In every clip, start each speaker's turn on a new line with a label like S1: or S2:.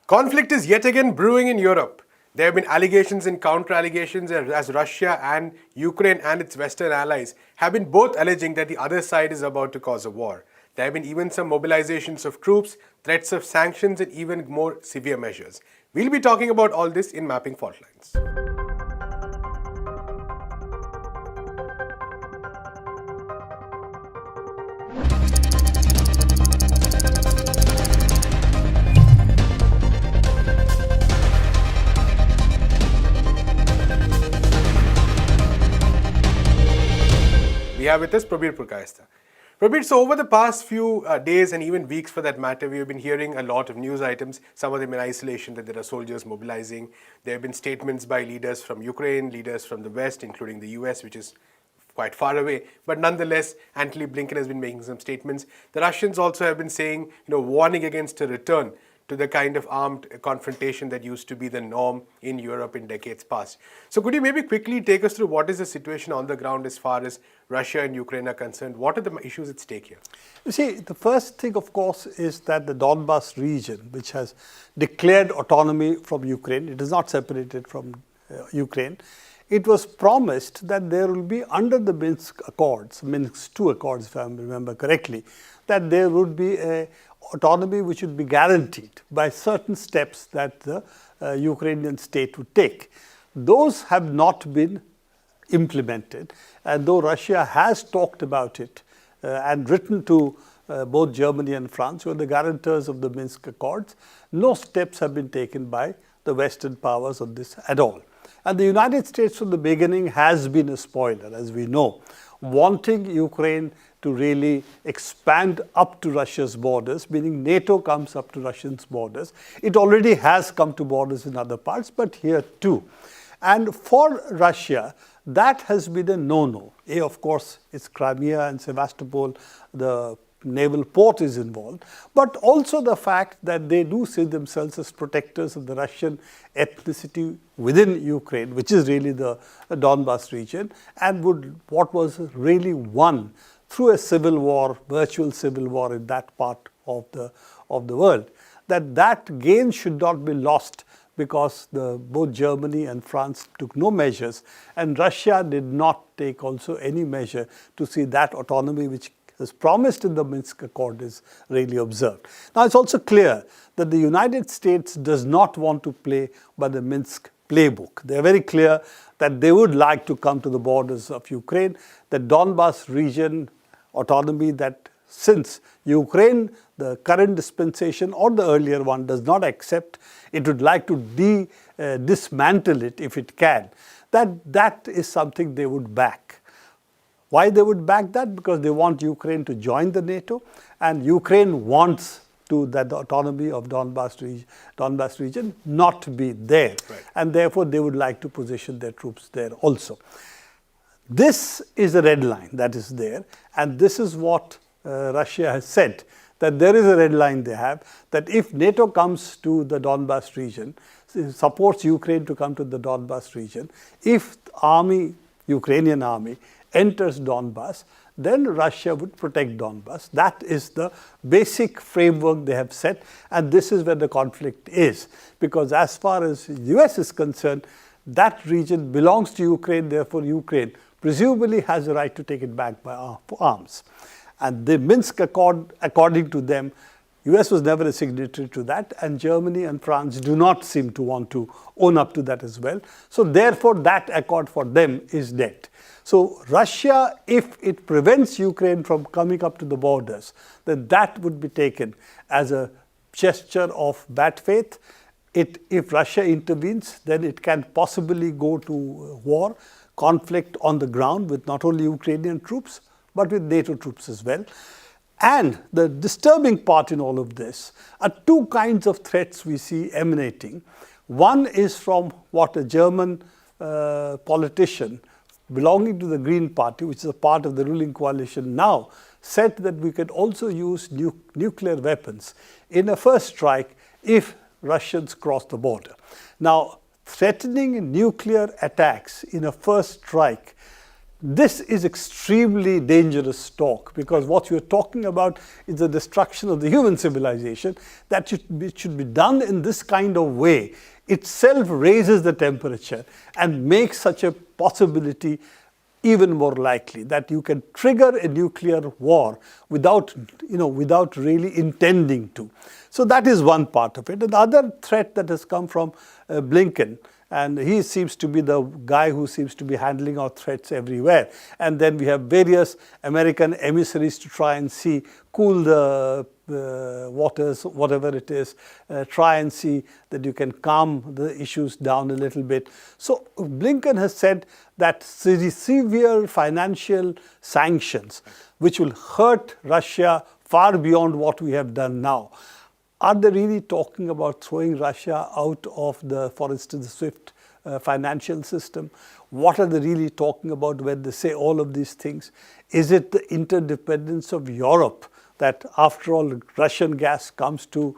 S1: Conflict is yet again brewing in Europe. There have been allegations and counter-allegations as Russia and Ukraine and its Western allies have been both alleging that the other side is about to cause a war. There have been even some mobilizations of troops, threats of sanctions, and even more severe measures. We'll be talking about all this in Mapping Fault Lines. We have with us Prabir Purkayastha. Prabir, so over the past few days and even weeks for that matter, we have been hearing a lot of news items, some of them in isolation, that there are soldiers mobilizing. There have been statements by leaders from Ukraine, leaders from the West, including the US, which is quite far away. But nonetheless, Antony Blinken has been making some statements. The Russians also have been saying, warning against a return to the kind of armed confrontation that used to be the norm in Europe in decades past. So could you maybe quickly take us through what is the situation on the ground as far as Russia and Ukraine are concerned? What are the issues at stake here?
S2: You see, the first thing, of course, is that the Donbas region, which has declared autonomy from Ukraine, it is not separated from Ukraine. It was promised that there will be, under the Minsk Accords, Minsk II Accords, if I remember correctly, that there would be a autonomy which would be guaranteed by certain steps that the Ukrainian state would take. Those have not been implemented, and though Russia has talked about it and written to both Germany and France, who are the guarantors of the Minsk Accords, no steps have been taken by the Western powers on this at all. And the United States from the beginning has been a spoiler, as we know, wanting Ukraine to really expand up to Russia's borders, meaning NATO comes up to Russia's borders. It already has come to borders in other parts, but here too. And for Russia, that has been a no-no. Of course, it's Crimea and Sevastopol, the naval port is involved, but also the fact that they do see themselves as protectors of the Russian ethnicity within Ukraine, which is really the Donbas region, and what was really won through a civil war, virtual civil war in that part of the world, that gain should not be lost because both Germany and France took no measures, and Russia did not take also any measure to see that autonomy which was promised in the Minsk Accord is really observed. Now, it's also clear that the United States does not want to play by the Minsk playbook. They are very clear that they would like to come to the borders of Ukraine. The Donbas region autonomy, that since Ukraine, the current dispensation or the earlier one, does not accept, it would like to dismantle it if it can. That is something they would back. Why they would back that? Because they want Ukraine to join the NATO, and Ukraine wants that the autonomy of Donbas region not to be there.
S1: Right. And
S2: therefore they would like to position their troops there also. This is a red line that is there, and this is what Russia has said, that there is a red line they have, that if NATO comes to the Donbas region, supports Ukraine to come to the Donbas region, if Ukrainian army enters Donbas, then Russia would protect Donbas. That is the basic framework they have set, and this is where the conflict is. Because as far as the US is concerned, that region belongs to Ukraine, therefore Ukraine presumably has a right to take it back by arms. And the Minsk Accord, according to them, US was never a signatory to that, and Germany and France do not seem to want to own up to that as well. So therefore that accord for them is dead. So Russia, if it prevents Ukraine from coming up to the borders, then that would be taken as a gesture of bad faith. If Russia intervenes, then it can possibly go to war, conflict on the ground with not only Ukrainian troops, but with NATO troops as well. And the disturbing part in all of this are two kinds of threats we see emanating. One is from what a German politician belonging to the Green Party, which is a part of the ruling coalition now, said that we could also use nuclear weapons in a first strike if Russians cross the border. Now, threatening nuclear attacks in a first strike this is extremely dangerous talk, because what you're talking about is the destruction of the human civilization. That should be done in this kind of way itself raises the temperature and makes such a possibility even more likely, that you can trigger a nuclear war without really intending to. So that is one part of it. And the other threat that has come from Blinken, and he seems to be the guy who seems to be handling our threats everywhere. And then we have various American emissaries to try and cool the waters, whatever it is, try and see that you can calm the issues down a little bit. So Blinken has said that severe financial sanctions, which will hurt Russia far beyond what we have done now. Are they really talking about throwing Russia out of for instance, the SWIFT financial system? What are they really talking about when they say all of these things? Is it the interdependence of Europe, that after all Russian gas comes to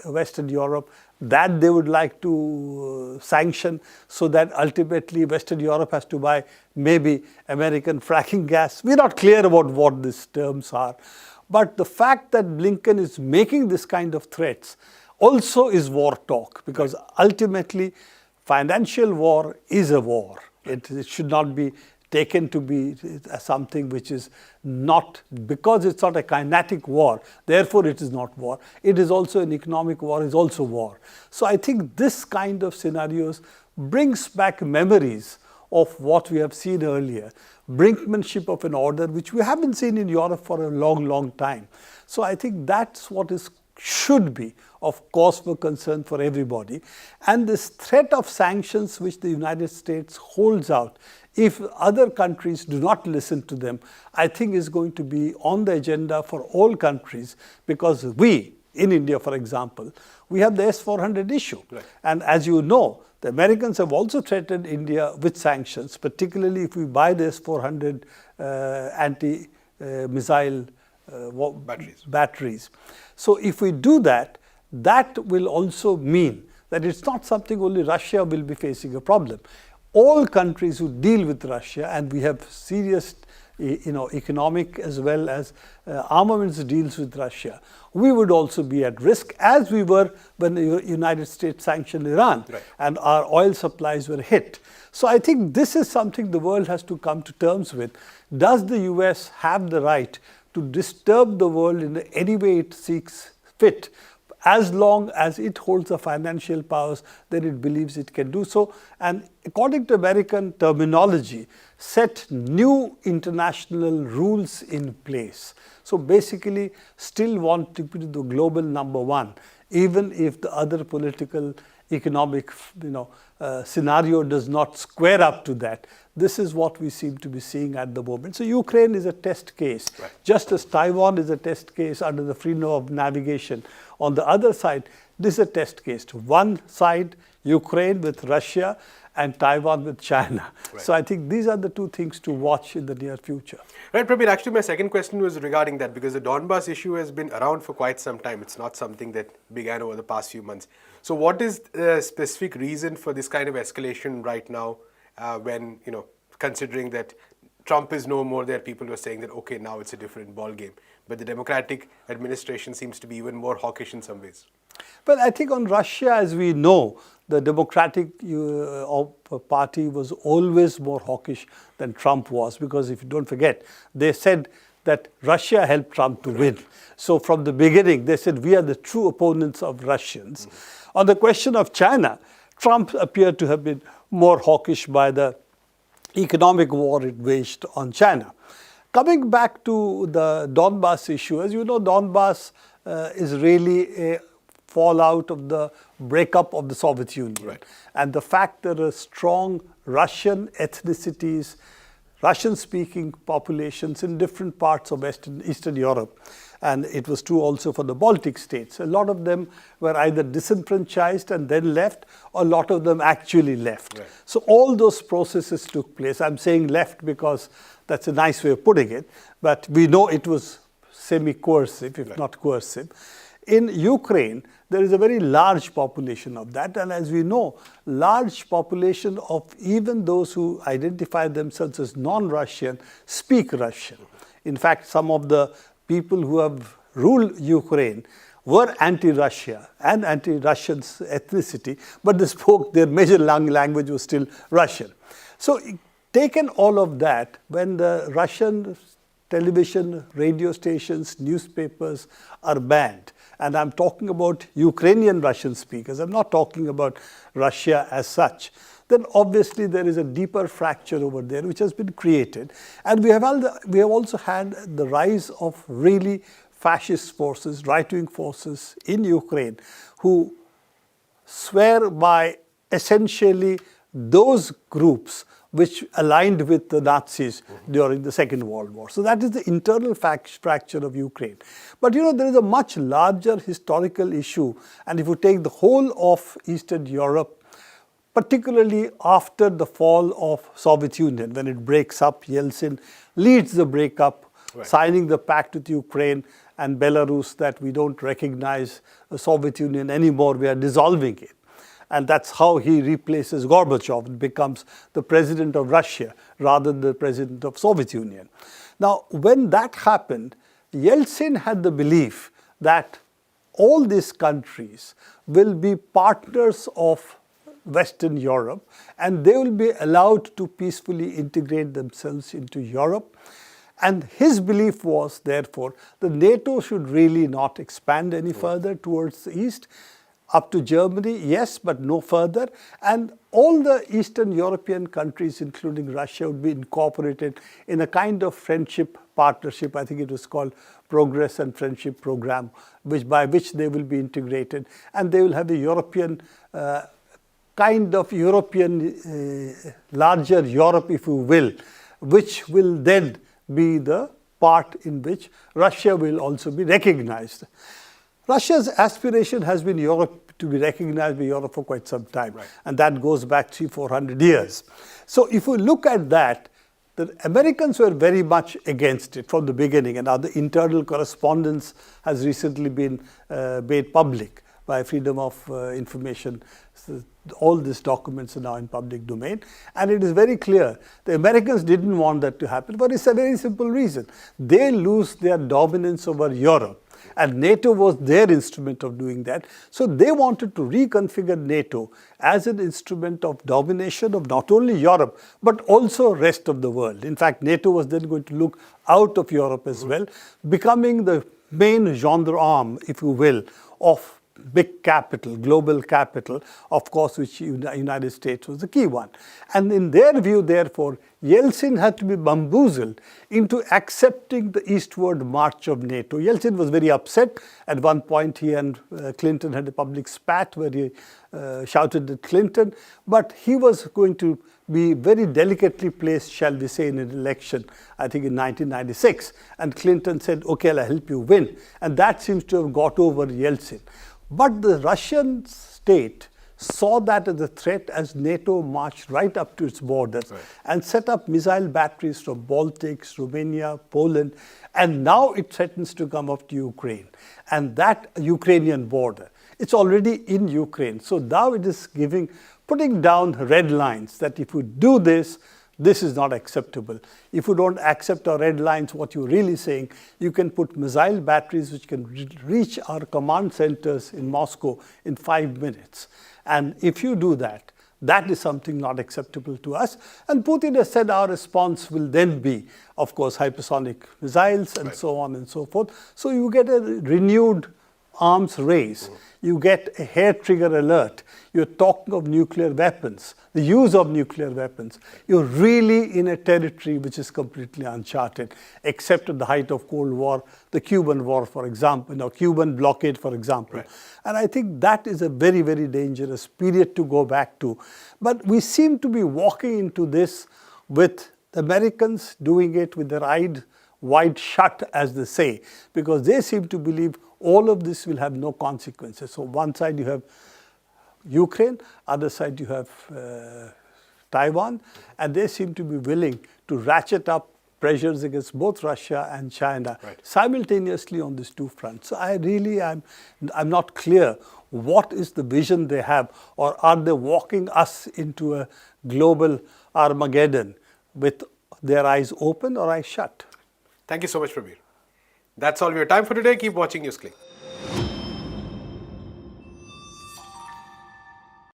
S2: Western Europe, that they would like to sanction, so that ultimately Western Europe has to buy maybe American fracking gas? We're not clear about what these terms are. But the fact that Blinken is making this kind of threats also is war talk, because ultimately financial war is a war. It should not be taken to be something which is not, because it's not a kinetic war, therefore it is not war. It is also an economic war, is also war. So I think this kind of scenarios brings back memories of what we have seen earlier, brinkmanship of an order which we haven't seen in Europe for a long, long time. So I think that's what should be of cause for concern for everybody. And this threat of sanctions which the United States holds out, if other countries do not listen to them, I think is going to be on the agenda for all countries, because we, in India for example, we have the S-400 issue. Right. And as you know, the Americans have also threatened India with sanctions, particularly if we buy the S-400 anti-missile batteries. So if we do that, that will also mean that it's not something only Russia will be facing a problem. All countries who deal with Russia, and we have serious economic as well as armaments deals with Russia, we would also be at risk, as we were when the United States sanctioned Iran. Right. And our oil supplies were hit. So I think this is something the world has to come to terms with. Does the US have the right to disturb the world in any way it seeks fit? As long as it holds the financial powers, then it believes it can do so. And according to American terminology, set new international rules in place. So basically, still want to be the global number one, even if the other political, economic, scenario does not square up to that. This is what we seem to be seeing at the moment. So Ukraine is a test case, right, just as Taiwan is a test case under the freedom of navigation. On the other side, this is a test case. One side, Ukraine with Russia, and Taiwan with China. Right. So I think these are the two things to watch in the near future.
S1: Right, Prabir. Actually, my second question was regarding that, because the Donbas issue has been around for quite some time. It's not something that began over the past few months. So what is the specific reason for this kind of escalation right now, when, considering that Trump is no more there, people were saying that, okay, now it's a different ballgame. But the Democratic administration seems to be even more hawkish in some ways.
S2: Well, I think on Russia, as we know, the Democratic Party was always more hawkish than Trump was, because if you don't forget, they said that Russia helped Trump to win. So from the beginning, they said we are the true opponents of Russians. Mm-hmm. On the question of China, Trump appeared to have been more hawkish by the economic war it waged on China. Coming back to the Donbas issue, as you know, Donbas is really a fallout of the breakup of the Soviet Union. Right. And the fact there are strong Russian ethnicities, Russian-speaking populations in different parts of Eastern Europe. And it was true also for the Baltic states. A lot of them were either disenfranchised and then left, or a lot of them actually left. Right. So all those processes took place. I'm saying left because that's a nice way of putting it, but we know it was semi-coercive, if right, not coercive. In Ukraine, there is a very large population of that, and as we know, large population of even those who identify themselves as non-Russian speak Russian. In fact, some of the people who have ruled Ukraine were anti-Russia and anti-Russian ethnicity, but they spoke, their major language was still Russian. So taken all of that, when the Russian television, radio stations, newspapers are banned, and I'm talking about Ukrainian Russian speakers, I'm not talking about Russia as such, then obviously there is a deeper fracture over there which has been created. And we have also had the rise of really fascist forces, right-wing forces in Ukraine who swear by essentially those groups which aligned with the Nazis during the Second World War. So that is the internal fracture of Ukraine. But you know, there is a much larger historical issue, and if you take the whole of Eastern Europe, particularly after the fall of Soviet Union, when it breaks up, Yeltsin leads the breakup, signing the pact with Ukraine and Belarus that we don't recognize the Soviet Union anymore, we are dissolving it. And that's how he replaces Gorbachev and becomes the president of Russia rather than the president of Soviet Union. Now, when that happened, Yeltsin had the belief that all these countries will be partners of Western Europe and they will be allowed to peacefully integrate themselves into Europe. And his belief was, therefore, that NATO should really not expand any further towards the east, up to Germany, yes, but no further. And all the Eastern European countries, including Russia, would be incorporated in a kind of friendship partnership. I think it was called Progress and Friendship Program, by which they will be integrated. And they will have a European, larger Europe, if you will, which will then be the part in which Russia will also be recognized. Russia's aspiration has been Europe to be recognized by Europe for quite some time, and that goes back 300-400 years. So if we look at that, the Americans were very much against it from the beginning, and now the internal correspondence has recently been made public by Freedom of Information. So all these documents are now in public domain, and it is very clear the Americans didn't want that to happen, but it's a very simple reason. They lose their dominance over Europe, and NATO was their instrument of doing that. So they wanted to reconfigure NATO as an instrument of domination of not only Europe, but also rest of the world. In fact, NATO was then going to look out of Europe as well, becoming the main gendarme, if you will, of big capital, global capital, of course, which United States was the key one. And in their view, therefore, Yeltsin had to be bamboozled into accepting the eastward march of NATO. Yeltsin was very upset. At one point, he and Clinton had a public spat where he shouted at Clinton, but he was going to be very delicately placed, shall we say, in an election, I think in 1996. And Clinton said, okay, I'll help you win. And that seems to have got over Yeltsin. But the Russian state saw that as a threat as NATO marched right up to its borders and set up missile batteries from Baltics, Romania, Poland, and now it threatens to come up to Ukraine. And that Ukrainian border, it's already in Ukraine. So now it is putting down red lines that if you do this, this is not acceptable. If you don't accept our red lines, what you're really saying, you can put missile batteries which can reach our command centers in Moscow in 5 minutes. And if you do that, that is something not acceptable to us. And Putin has said our response will then be, of course, hypersonic missiles and so on and so forth. So you get a renewed arms race. You get a hair trigger alert. You're talking of nuclear weapons, the use of nuclear weapons. You're really in a territory which is completely uncharted, except at the height of Cold War, the Cuban War, for example, Cuban blockade, for example. And I think that is a very, very dangerous period to go back to. But we seem to be walking into this with the Americans doing it with their eyes wide shut, as they say, because they seem to believe all of this will have no consequences. So one side you have Ukraine, other side you have Taiwan, and they seem to be willing to ratchet up pressures against both Russia and China
S1: Right.
S2: simultaneously on these two fronts. So I really I'm not clear what is the vision they have, or are they walking us into a global Armageddon with their eyes open or eyes shut?
S1: Thank you so much, Prabir. That's all we have time for today. Keep watching NewsClick.